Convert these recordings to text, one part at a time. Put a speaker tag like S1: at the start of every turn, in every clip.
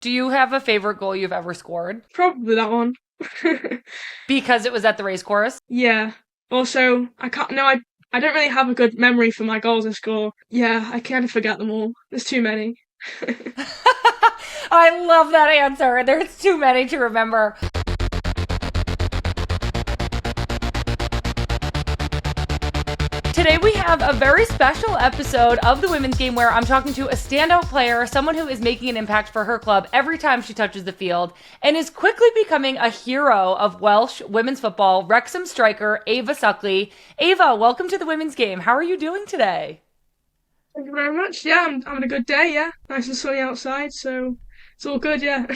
S1: Do you have a favorite goal you've ever scored?
S2: Probably that one.
S1: Because it was at the race course?
S2: Yeah. Also, I can't. No, I don't really have a good memory for my goals I score. Yeah, I kind of forget them all. There's too many.
S1: I love that answer. There's too many to remember. Today we have a very special episode of the women's game where I'm talking to a standout player, someone who is making an impact for her club every time she touches the field, and is quickly becoming a hero of Welsh women's football, Wrexham striker Ava Suckley. Ava, welcome to the women's game. How are you doing today?
S2: Thank you very much. Yeah, I'm having a good day. Yeah, nice and sunny outside, so it's all good. Yeah.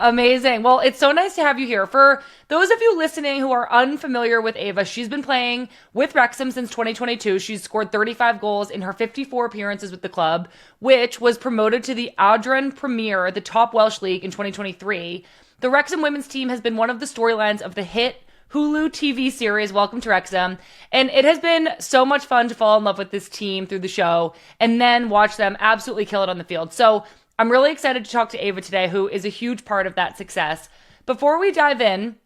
S1: Amazing. Well, it's so nice to have you here. For those of you listening who are unfamiliar with Ava, she's been playing with Wrexham since 2022. She's scored 35 goals in her 54 appearances with the club, which was promoted to the Adran Premier, the top Welsh league, in 2023. The Wrexham women's team has been one of the storylines of the hit Hulu TV series Welcome to Wrexham, and it has been so much fun to fall in love with this team through the show and then watch them absolutely kill it on the field. So I'm really excited to talk to Ava today, who is a huge part of that success. Before we dive in,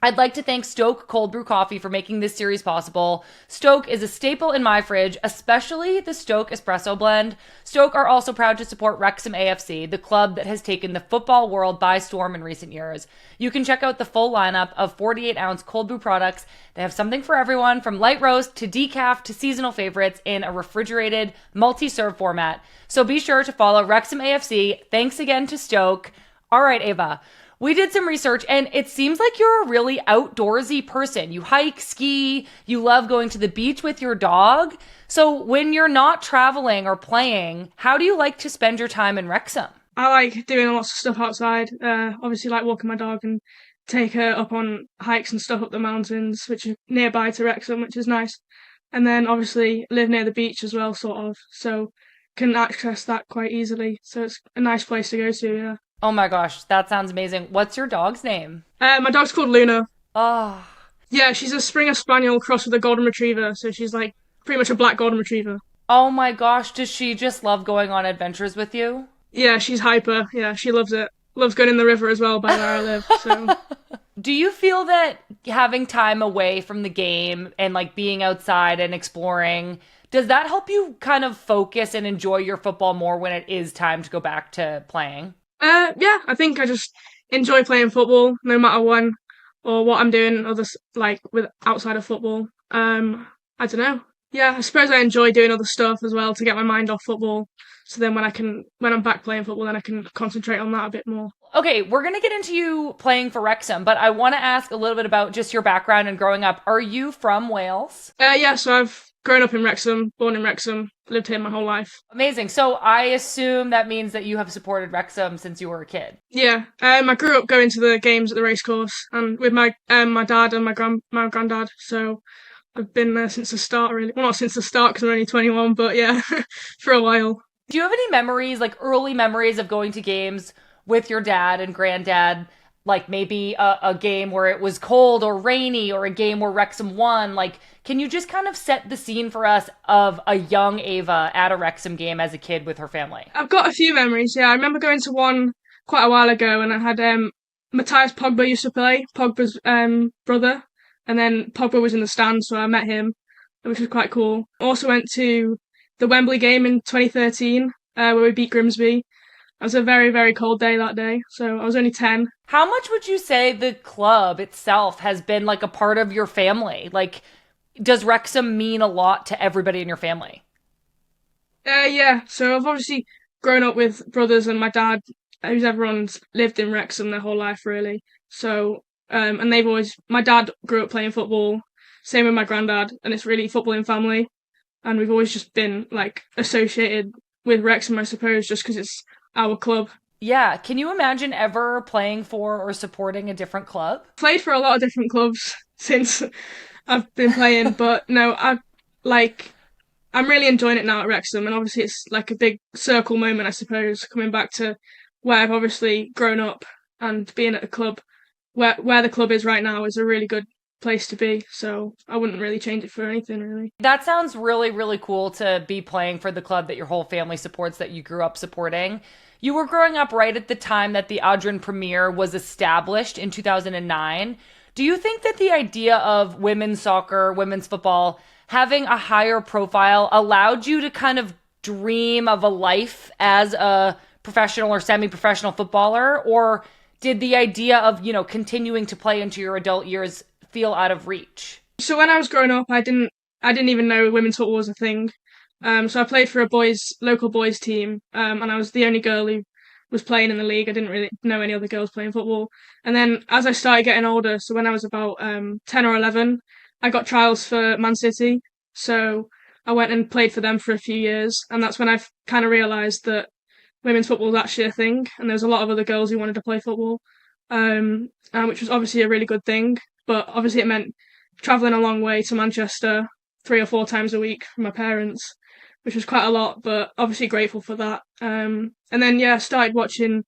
S1: I'd like to thank STōK Cold Brew Coffee for making this series possible. STōK is a staple in my fridge, especially the STōK Espresso Blend. STōK are also proud to support Wrexham AFC, the club that has taken the football world by storm in recent years. You can check out the full lineup of 48-ounce cold brew products. They have something for everyone, from light roast to decaf to seasonal favorites in a refrigerated, multi-serve format. So be sure to follow Wrexham AFC. Thanks again to STōK. All right, Ava. We did some research, and it seems like you're a really outdoorsy person. You hike, ski, you love going to the beach with your dog. So when you're not traveling or playing, how do you like to spend your time in Wrexham?
S2: I like doing lots of stuff outside. Obviously, like walking my dog and take her up on hikes and stuff up the mountains, which are nearby to Wrexham, which is nice. And then obviously live near the beach as well, sort of. So can access that quite easily. So it's a nice place to go to. Yeah.
S1: Oh my gosh, that sounds amazing. What's your dog's name?
S2: My dog's called Luna.
S1: Oh,
S2: Yeah, she's a Springer Spaniel crossed with a Golden Retriever, so she's like pretty much a black Golden Retriever.
S1: oh my gosh, does she just love going on adventures with you?
S2: Yeah, she's hyper. Yeah, she loves it. Loves going in the river as well by where I live. So
S1: Do you feel that having time away from the game and like being outside and exploring, does that help you kind of focus and enjoy your football more when it is time to go back to playing?
S2: yeah, I think I just enjoy playing football no matter when or what I'm doing other like with outside of football. I don't know. Yeah, I suppose I enjoy doing other stuff as well to get my mind off football. So then when I'm back playing football, then I can concentrate on that a bit more.
S1: Okay, we're going to get into you playing for Wrexham, but I want to ask a little bit about just your background and growing up. Are you from Wales?
S2: Yeah, so I've grown up in Wrexham, born in Wrexham, lived here my whole life.
S1: Amazing. So I assume that means that you have supported Wrexham since you were a kid.
S2: Yeah, I grew up going to the games at the racecourse and with my dad and my granddad. So I've been there since the start, really. Well, not since the start because I'm only 21, but yeah, for a while.
S1: Do you have any memories, like early memories of going to games with your dad and granddad? Like maybe a game where it was cold or rainy or a game where Wrexham won? Like, can you just kind of set the scene for us of a young Ava at a Wrexham game as a kid with her family?
S2: I've got a few memories. Yeah, I remember going to one quite a while ago, and I had Matthias Pogba used to play, Pogba's brother, and then Pogba was in the stand, so I met him, which was quite cool. Also went to the Wembley game in 2013, where we beat Grimsby. It was a very, very cold day that day, so I was only 10.
S1: How much would you say the club itself has been like a part of your family? Like, does Wrexham mean a lot to everybody in your family?
S2: Yeah, so I've obviously grown up with brothers and my dad, who's everyone's lived in Wrexham their whole life, really. So, and my dad grew up playing football, same with my granddad, and it's really footballing family. And we've always just been, like, associated with Wrexham, I suppose, just because it's our club.
S1: Yeah. Can you imagine ever playing for or supporting a different club?
S2: Played for a lot of different clubs since I've been playing, but no, like I'm really enjoying it now at Wrexham, and obviously it's like a big circle moment, I suppose, coming back to where I've obviously grown up and being at the club where the club is right now is a really good place to be. So I wouldn't really change it for anything, really.
S1: That sounds really, really cool to be playing for the club that your whole family supports, that you grew up supporting. You were growing up right at the time that the Adrian Premier was established in 2009. Do you think that the idea of women's soccer, women's football, having a higher profile allowed you to kind of dream of a life as a professional or semi-professional footballer, or did the idea of, continuing to play into your adult years feel out of reach?
S2: So when I was growing up, I didn't even know women's football was a thing. So I played for a local boys team, and I was the only girl who was playing in the league. I didn't really know any other girls playing football. And then as I started getting older, so when I was about 10 or 11, I got trials for Man City. So I went and played for them for a few years, and that's when I kind of realised that women's football was actually a thing, and there was a lot of other girls who wanted to play football, which was obviously a really good thing. But obviously it meant travelling a long way to Manchester 3 or 4 times a week from my parents, which was quite a lot, but obviously grateful for that. And then, yeah, started watching,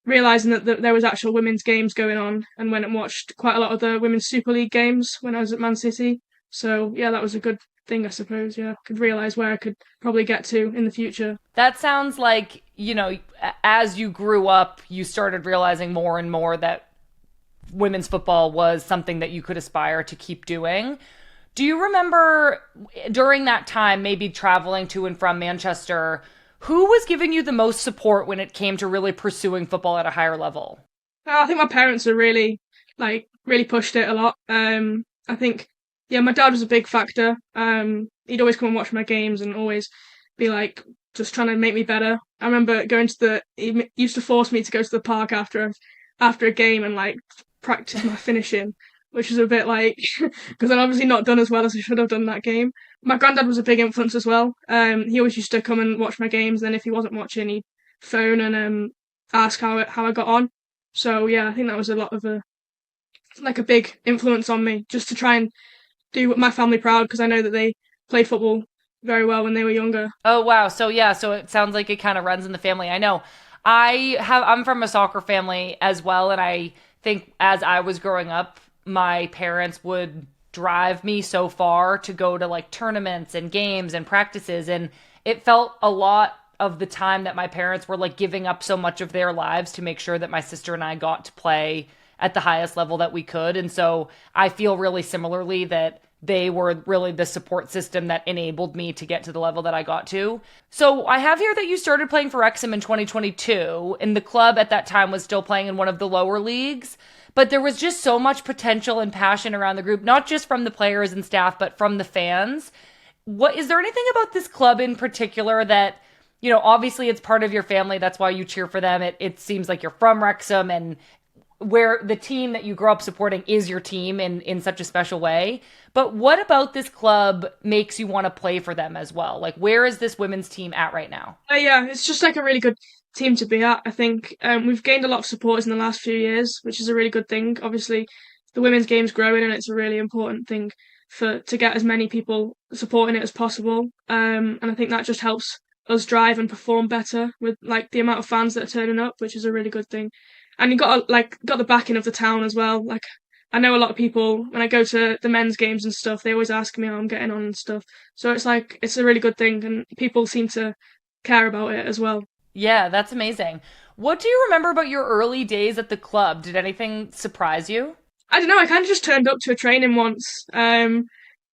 S2: realising that there was actual women's games going on, and went and watched quite a lot of the Women's Super League games when I was at Man City. So, yeah, that was a good thing, I suppose, yeah. I could realise where I could probably get to in the future.
S1: That sounds like, as you grew up, you started realizing more and more that women's football was something that you could aspire to keep doing. Do you remember during that time, maybe traveling to and from Manchester, who was giving you the most support when it came to really pursuing football at a higher level?
S2: I think my parents are really pushed it a lot. I think, yeah, my dad was a big factor. He'd always come and watch my games and always be like, just trying to make me better. I remember he used to force me to go to the park after a game and like practice my finishing, which is a bit like, because I'd obviously not done as well as I should have done that game. My granddad was a big influence as well. He always used to come and watch my games. Then if he wasn't watching, he'd phone and ask how I got on. So yeah, I think that was a lot of a big influence on me, just to try and do my family proud, because I know that they played football very well when they were younger.
S1: Oh, wow. So yeah, so it sounds like it kind of runs in the family. I know. I'm from a soccer family as well, and I think as I was growing up, my parents would drive me so far to go to like tournaments and games and practices, and it felt a lot of the time that my parents were like giving up so much of their lives to make sure that my sister and I got to play at the highest level that we could. And so I feel really similarly that they were really the support system that enabled me to get to the level that I got to. So I have here that you started playing for Wrexham in 2022, and the club at that time was still playing in one of the lower leagues. But there was just so much potential and passion around the group, not just from the players and staff, but from the fans. What is there anything about this club in particular that, obviously it's part of your family, that's why you cheer for them. It seems like you're from Wrexham, and where the team that you grow up supporting is your team in such a special way. But what about this club makes you want to play for them as well? Like, where is this women's team at right now?
S2: Yeah, it's just like a really good team to be at. I think we've gained a lot of supporters in the last few years, which is a really good thing. Obviously, the women's game's growing, and it's a really important thing to get as many people supporting it as possible. And I think that just helps us drive and perform better with like the amount of fans that are turning up, which is a really good thing. And you got the backing of the town as well. Like, I know a lot of people, when I go to the men's games and stuff, they always ask me how I'm getting on and stuff. So it's a really good thing, and people seem to care about it as well.
S1: Yeah, that's amazing. What do you remember about your early days at the club? Did anything surprise you?
S2: I don't know, I kind of just turned up to a training once, and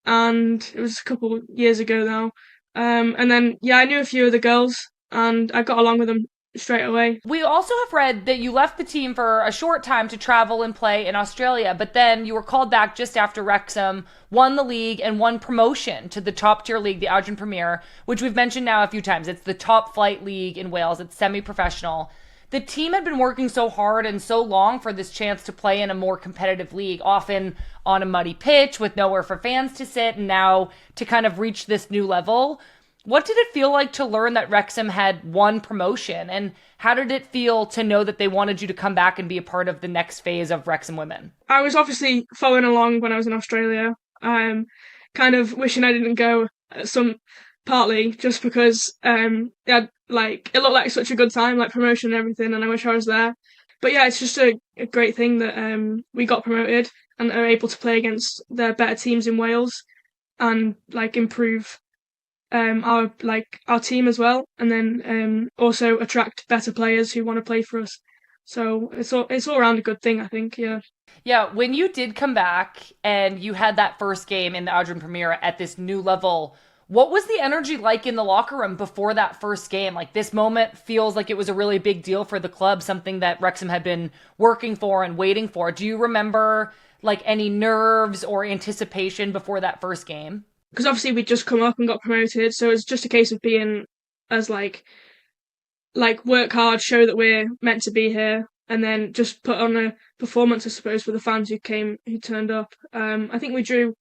S2: it was a couple of years ago now. And then, yeah, I knew a few of the girls, and I got along with them straight away.
S1: We also have read that you left the team for a short time to travel and play in Australia, but then you were called back just after Wrexham won the league and won promotion to the top tier league, the Adrian Premier, which we've mentioned now a few times. It's the top flight league in Wales. It's semi-professional. The team had been working so hard and so long for this chance to play in a more competitive league, often on a muddy pitch with nowhere for fans to sit, and now to kind of reach this new level. What did it feel like to learn that Wrexham had won promotion? And how did it feel to know that they wanted you to come back and be a part of the next phase of Wrexham Women?
S2: I was obviously following along when I was in Australia, kind of wishing I didn't go partly just because it looked like such a good time, like promotion and everything, and I wish I was there. But yeah, it's just a great thing that we got promoted and are able to play against the better teams in Wales and like improve our team as well, and then also attract better players who want to play for us. So it's all around a good thing, I think. Yeah.
S1: Yeah, when you did come back and you had that first game in the Adrian Premier at this new level, what was the energy like in the locker room before that first game? Like, this moment feels like it was a really big deal for the club, something that Wrexham had been working for and waiting for. Do you remember like any nerves or anticipation before that first game?
S2: Because obviously we'd just come up and got promoted, so it's just a case of being as work hard, show that we're meant to be here, and then just put on a performance, I suppose, for the fans who turned up. I think we drew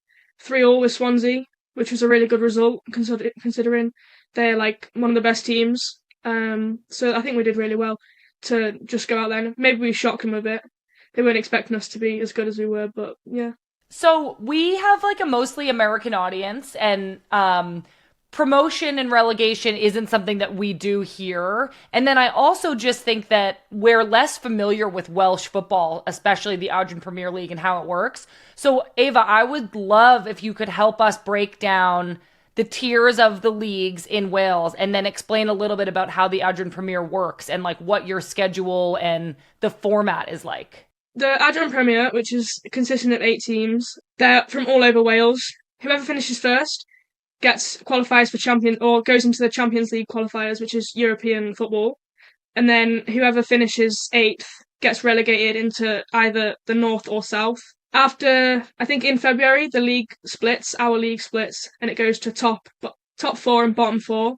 S2: 3-3 with Swansea, which was a really good result considering they're like one of the best teams. So I think we did really well to just go out there. And maybe we shocked them a bit. They weren't expecting us to be as good as we were, but yeah.
S1: So we have like a mostly American audience, and promotion and relegation isn't something that we do here. And then I also just think that we're less familiar with Welsh football, especially the Adrian Premier League and how it works. So Ava, I would love if you could help us break down the tiers of the leagues in Wales and then explain a little bit about how the Adrian Premier works and like what your schedule and the format is like.
S2: The Adrian Premier, which is consisting of 8 teams, they're from all over Wales. Whoever finishes first qualifies for champion or goes into the Champions League qualifiers, which is European football. And then whoever finishes 8th gets relegated into either the North or South. After, I think in February, our league splits, and it goes to top 4 and bottom 4.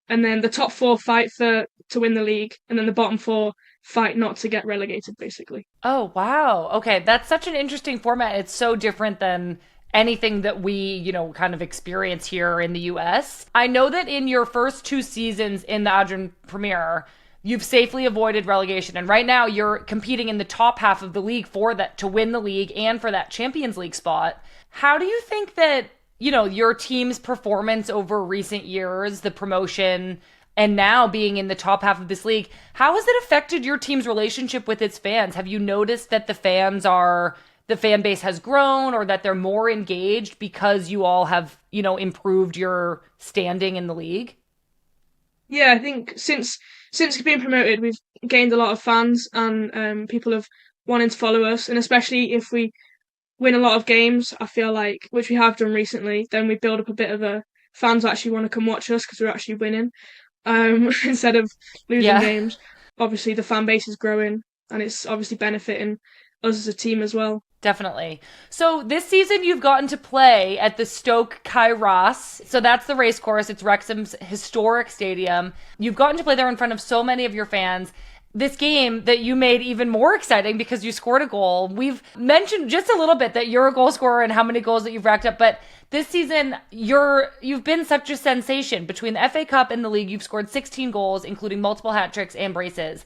S2: And then the top 4 fight to win the league, and then the bottom 4 fight not to get relegated, basically.
S1: Oh, wow. Okay, that's such an interesting format. It's so different than anything that we, kind of experience here in the US. I know that in your first 2 seasons in the Adrian Premier, you've safely avoided relegation. And right now you're competing in the top half of the league for that, to win the league and for that Champions League spot. How do you think that, your team's performance over recent years, the promotion, and now being in the top half of this league, how has it affected your team's relationship with its fans? Have you noticed that the fan base has grown, or that they're more engaged because you all have, improved your standing in the league?
S2: Yeah, I think since being promoted, we've gained a lot of fans, and people have wanted to follow us, and especially if we win a lot of games, I feel like, which we have done recently, then we build up a bit of a fans actually want to come watch us because we're actually winning, instead of losing games. Obviously, the fan base is growing, and it's obviously benefiting us as a team as well.
S1: Definitely. So this season you've gotten to play at the STōK Kairos. So that's the race course. It's Wrexham's historic stadium. You've gotten to play there in front of so many of your fans. This game that you made even more exciting because you scored a goal. We've mentioned just a little bit that you're a goal scorer and how many goals that you've racked up, but this season you've been such a sensation. Between the FA Cup and the league, you've scored 16 goals, including multiple hat tricks and braces.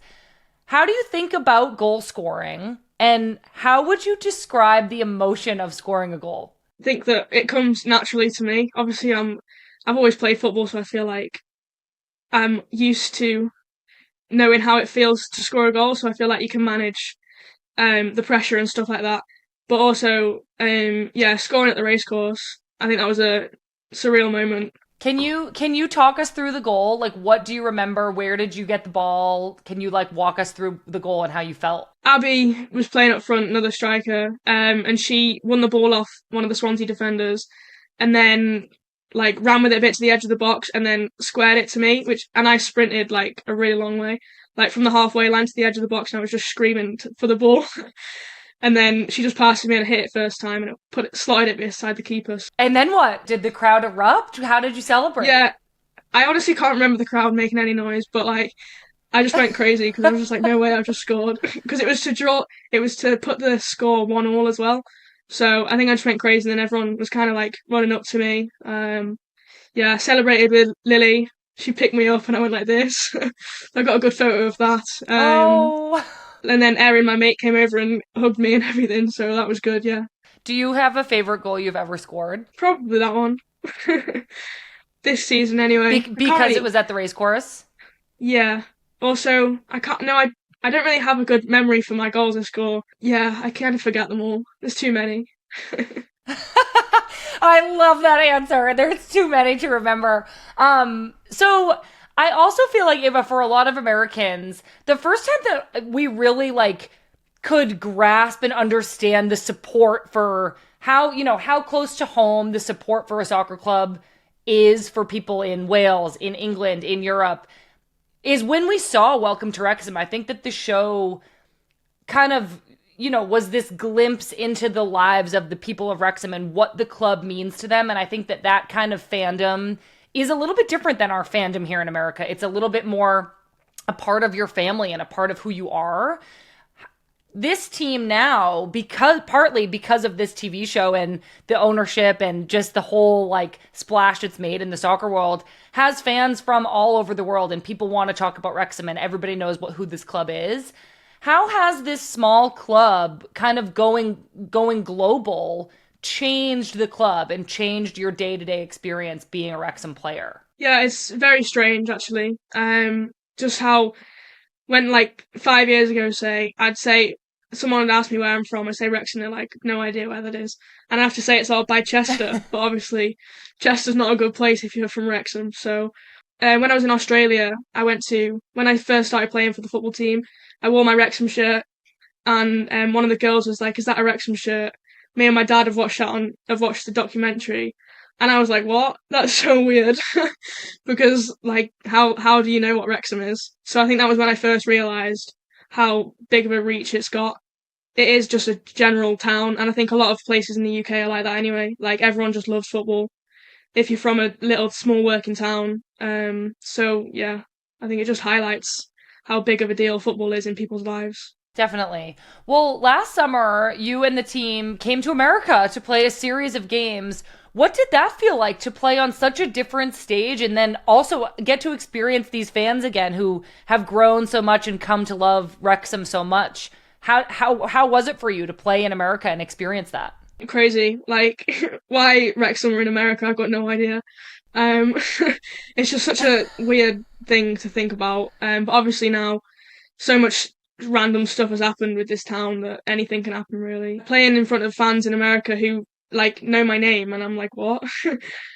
S1: How do you think about goal scoring? And how would you describe the emotion of scoring a goal?
S2: I think that it comes naturally to me. Obviously, I've always played football, so I feel like I'm used to knowing how it feels to score a goal. So I feel like you can manage the pressure and stuff like that. But also, scoring at the racecourse, I think that was a surreal moment.
S1: Can you talk us through the goal? Like, what do you remember? Where did you get the ball? Can you walk us through the goal and how you felt?
S2: Abby was playing up front, another striker, and she won the ball off one of the Swansea defenders, and then ran with it a bit to the edge of the box, and then squared it to me. And I sprinted a really long way, from the halfway line to the edge of the box, and I was just screaming for the ball. And then she just passed me and I hit it first time, and it slotted it beside the keeper.
S1: And then what? Did the crowd erupt? How did you celebrate?
S2: Yeah, I honestly can't remember the crowd making any noise, but I just went crazy because I was just like, no way, I've just scored. Because it was to put the score 1-1 as well. So I think I just went crazy, and then everyone was kind of running up to me. I celebrated with Lily. She picked me up and I went like this. I got a good photo of that.
S1: Oh.
S2: And then Erin, my mate, came over and hugged me and everything, so that was good, yeah.
S1: Do you have a favorite goal you've ever scored?
S2: Probably that one. This season, anyway.
S1: Because it was at the race course?
S2: Yeah. Also, I don't really have a good memory for my goals I score. Yeah, I kind of forget them all. There's too many.
S1: I love that answer. There's too many to remember. So I also feel like, Ava, for a lot of Americans, the first time that we really like could grasp and understand the support for how close to home the support for a soccer club is for people in Wales, in England, in Europe, is when we saw Welcome to Wrexham. I think that the show kind of, was this glimpse into the lives of the people of Wrexham and what the club means to them. And I think that that kind of fandom is a little bit different than our fandom here in America. It's a little bit more a part of your family and a part of who you are. This team now, partly because of this TV show and the ownership and just the whole like splash it's made in the soccer world, has fans from all over the world, and people want to talk about Wrexham and everybody knows who this club is. How has this small club kind of going global changed the club and changed your day-to-day experience being a Wrexham player?
S2: Yeah, it's very strange actually. Just how when like 5 years ago, I'd say someone would ask me where I'm from, I say Wrexham, they're like, no idea where that is. And I have to say it's all by Chester, but obviously Chester's not a good place if you're from Wrexham. So when I was in Australia, when I first started playing for the football team, I wore my Wrexham shirt, and one of the girls was like, is that a Wrexham shirt? Me and my dad have watched the documentary, and I was like, what? That's so weird. Because like how do you know what Wrexham is? So I think that was when I first realised how big of a reach it's got. It is just a general town, and I think a lot of places in the UK are like that anyway. Like everyone just loves football if you're from a little small working town. So yeah, I think it just highlights how big of a deal football is in people's lives.
S1: Definitely. Well, last summer, you and the team came to America to play a series of games. What did that feel like to play on such a different stage and then also get to experience these fans again who have grown so much and come to love Wrexham so much? How was it for you to play in America and experience that?
S2: Crazy. Like, why Wrexham are in America, I've got no idea. Um, it's just such a weird thing to think about. But obviously now, so much random stuff has happened with this town that anything can happen really. Playing in front of fans in America who like know my name, and I'm like, what?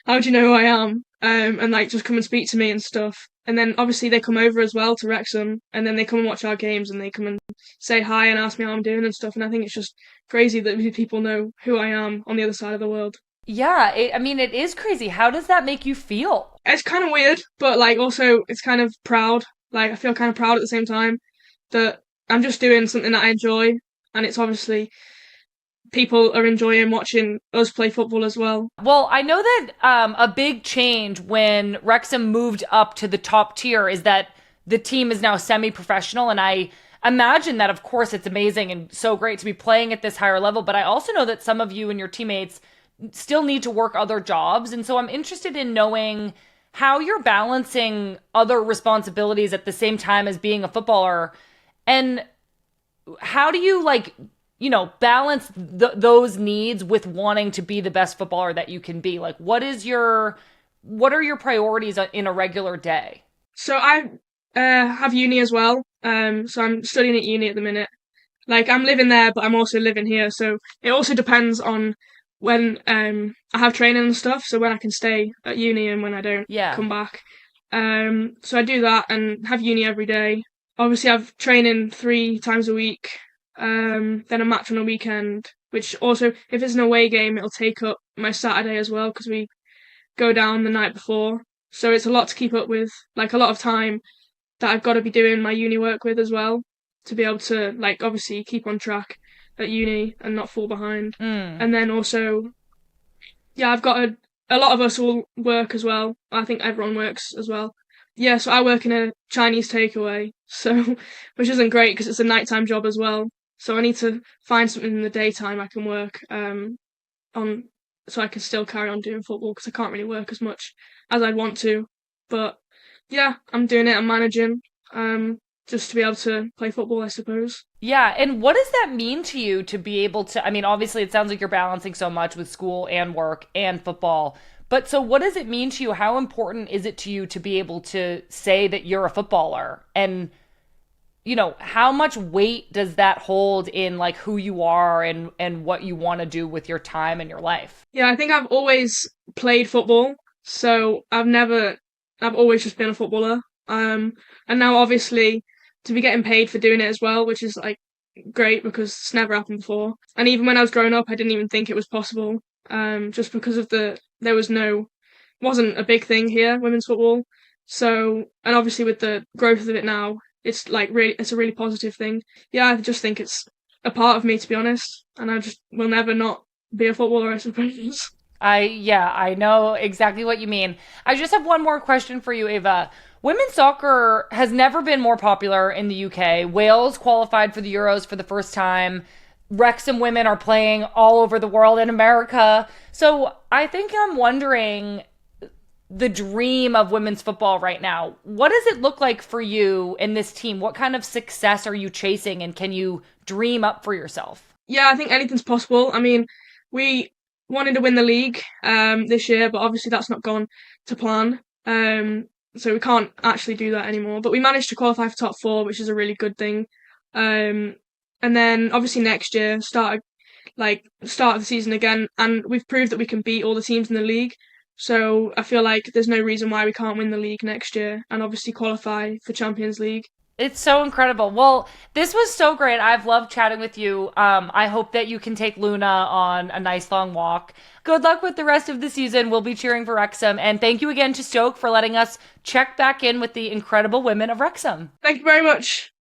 S2: How do you know who I am? And like just come and speak to me and stuff. And then obviously they come over as well to Wrexham, and then they come and watch our games, and they come and say hi and ask me how I'm doing and stuff. And I think it's just crazy that people know who I am on the other side of the world.
S1: Yeah, I mean, it is crazy. How does that make you feel?
S2: It's kind of weird, but like also it's kind of proud. Like I feel kind of proud at the same time that I'm just doing something that I enjoy, and it's obviously people are enjoying watching us play football as well.
S1: Well, I know that a big change when Wrexham moved up to the top tier is that the team is now semi-professional, and I imagine that, of course, it's amazing and so great to be playing at this higher level, but I also know that some of you and your teammates still need to work other jobs, and so I'm interested in knowing how you're balancing other responsibilities at the same time as being a footballer, and how do you balance those needs with wanting to be the best footballer that you can be? Like, what are your priorities in a regular day?
S2: So I have uni as well. So I'm studying at uni at the minute. Like I'm living there, but I'm also living here. So it also depends on when I have training and stuff. So when I can stay at uni and when I don't
S1: Yeah.
S2: come back. So I do that and have uni every day. Obviously, I've training 3 times a week. Then a match on a weekend, which also, if it's an away game, it'll take up my Saturday as well because we go down the night before. So it's a lot to keep up with, like a lot of time that I've got to be doing my uni work with as well to be able to, like, obviously keep on track at uni and not fall behind. And then also, yeah, I've got a lot of us all work as well. I think everyone works as well. Yeah, so I work in a Chinese takeaway, so which isn't great because it's a nighttime job as well. So I need to find something in the daytime I can work on, so I can still carry on doing football because I can't really work as much as I'd want to. But yeah, I'm doing it. I'm managing, just to be able to play football, I suppose.
S1: Yeah, and what does that mean to you to be able to, I mean, obviously it sounds like you're balancing so much with school and work and football, but so what does it mean to you? How important is it to you to be able to say that you're a footballer and, how much weight does that hold in like who you are and what you want to do with your time and your life?
S2: Yeah, I think I've always played football, so I've always just been a footballer. And now obviously to be getting paid for doing it as well, which is like great because it's never happened before. And even when I was growing up, I didn't even think it was possible. Just because of there was wasn't a big thing here, women's football. So, and obviously with the growth of it now, it's a really positive thing. Yeah, I just think it's a part of me, to be honest, and I just will never not be a footballer, I suppose.
S1: I know exactly what you mean. I just have one more question for you, Ava. Women's soccer has never been more popular in the UK. Wales qualified for the Euros for the first time. Wrexham women are playing all over the world in America. So I think I'm wondering the dream of women's football right now. What does it look like for you in this team? What kind of success are you chasing and can you dream up for yourself?
S2: Yeah, I think anything's possible. I mean, we wanted to win the league this year, but obviously that's not gone to plan. So we can't actually do that anymore. But we managed to qualify for top four, which is a really good thing. Um, and then obviously next year start the season again, and we've proved that we can beat all the teams in the league. So I feel like there's no reason why we can't win the league next year and obviously qualify for Champions League.
S1: It's so incredible. Well, this was so great. I've loved chatting with you. I hope that you can take Luna on a nice long walk. Good luck with the rest of the season. We'll be cheering for Wrexham. And thank you again to STōK for letting us check back in with the incredible women of Wrexham.
S2: Thank you very much.